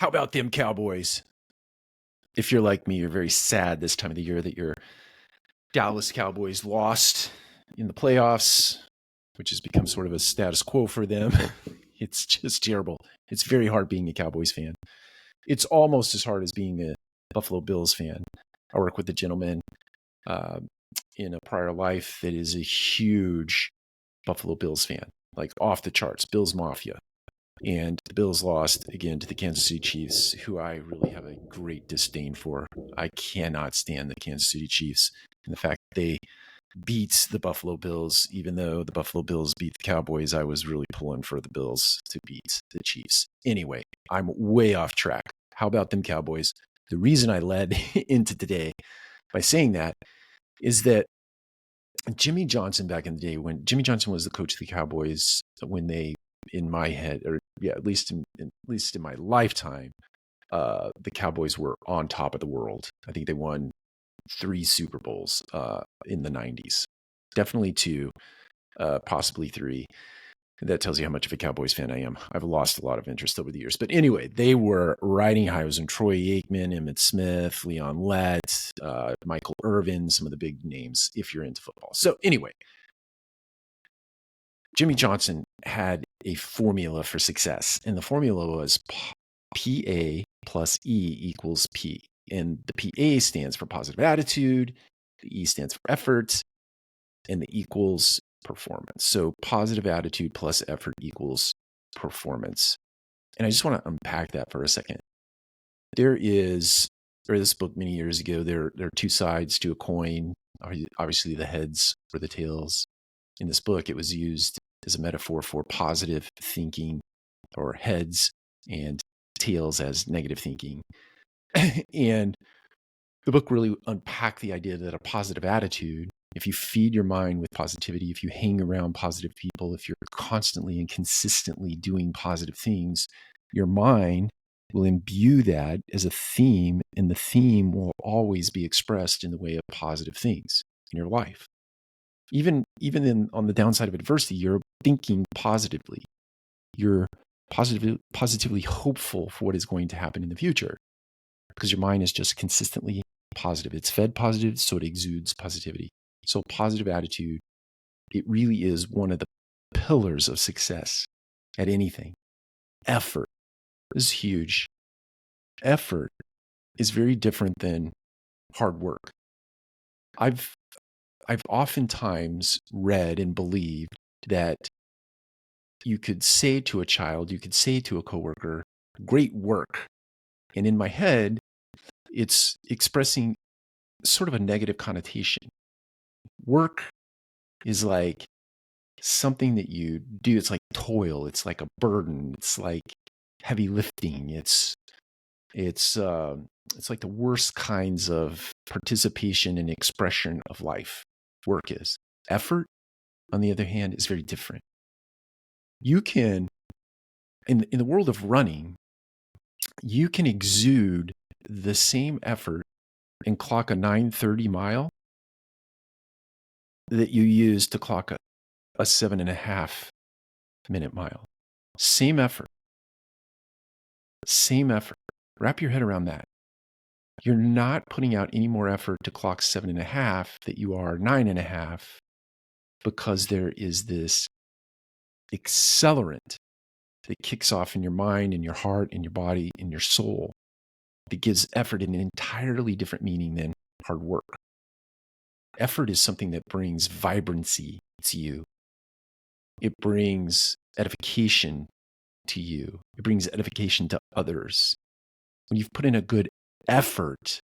How about them Cowboys? If you're like me, you're very sad this time of the year that your Dallas Cowboys lost in the playoffs, which has become sort of a status quo for them. It's just terrible. It's very hard being a Cowboys fan. It's almost as hard as being a Buffalo Bills fan. I work with a gentleman in a prior life that is a huge Buffalo Bills fan, like off the charts, Bills Mafia. And the Bills lost again to the Kansas City Chiefs, who I really have a great disdain for. I cannot stand the Kansas City Chiefs and the fact that they beat the Buffalo Bills. Even though the Buffalo Bills beat the Cowboys, I was really pulling for the Bills to beat the Chiefs. Anyway, I'm way off track. How about them Cowboys? The reason I led into today by saying that is that Jimmy Johnson, back in the day, when Jimmy Johnson was the coach of the Cowboys, when they, in my head, or yeah, at least in my lifetime, the Cowboys were on top of the world. I think they won 3 Super Bowls in the 90s. Definitely 2, possibly 3. That tells you how much of a Cowboys fan I am. I've lost a lot of interest over the years. But anyway, they were riding high. I was in Troy Aikman, Emmitt Smith, Leon Lett, Michael Irvin, some of the big names if you're into football. So anyway, Jimmy Johnson had a formula for success. And the formula was PA+E equals P. And the PA stands for positive attitude, the E stands for effort, and the equals performance. So positive attitude plus effort equals performance. And I just want to unpack that for a second. This book many years ago, there are 2 sides to a coin, obviously the heads or the tails. In this book, it was used as a metaphor for positive thinking, or heads, and tails as negative thinking. And the book really unpacked the idea that a positive attitude, if you feed your mind with positivity, if you hang around positive people, if you're constantly and consistently doing positive things, your mind will imbue that as a theme, and the theme will always be expressed in the way of positive things in your life. Even on the downside of adversity, you're thinking positively. You're positively hopeful for what is going to happen in the future because your mind is just consistently positive. It's fed positive, so it exudes positivity. So positive attitude, it really is one of the pillars of success at anything. Effort is huge. Effort is very different than hard work. I've oftentimes read and believed that you could say to a child, you could say to a coworker, great work. And in my head, it's expressing sort of a negative connotation. Work is like something that you do. It's like toil. It's like a burden. It's like heavy lifting. It's like the worst kinds of participation and expression of life. Work is. Effort, on the other hand, is very different. You can, in the world of running, you can exude the same effort and clock a 9:30 mile that you use to clock a 7.5 minute mile. Same effort. Same effort. Wrap your head around that. You're not putting out any more effort to clock 7.5 that you are 9.5 because there is this accelerant that kicks off in your mind, in your heart, in your body, in your soul that gives effort an entirely different meaning than hard work. Effort is something that brings vibrancy to you. It brings edification to you. It brings edification to others. When you've put in a good effort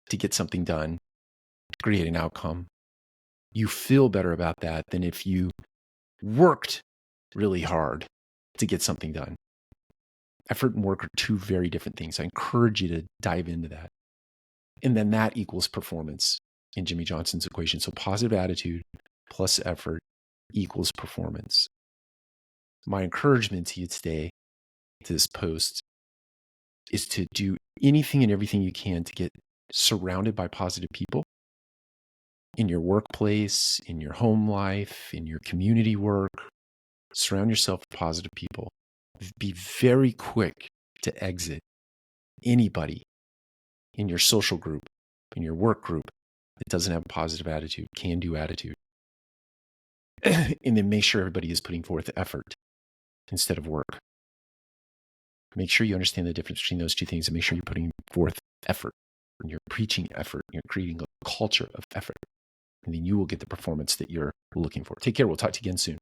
to get something done, to create an outcome, you feel better about that than if you worked really hard to get something done. Effort and work are 2 very different things. I encourage you to dive into that. And then that equals performance in Jimmy Johnson's equation. So positive attitude plus effort equals performance. My encouragement to you today, to this post, is to do anything and everything you can to get surrounded by positive people in your workplace, in your home life, in your community work. Surround yourself with positive people. Be very quick to exit anybody in your social group, in your work group that doesn't have a positive attitude, can-do attitude. And then make sure everybody is putting forth effort instead of work. Make sure you understand the difference between those two things and make sure you're putting forth effort. And you're preaching effort. You're creating a culture of effort. And then you will get the performance that you're looking for. Take care. We'll talk to you again soon.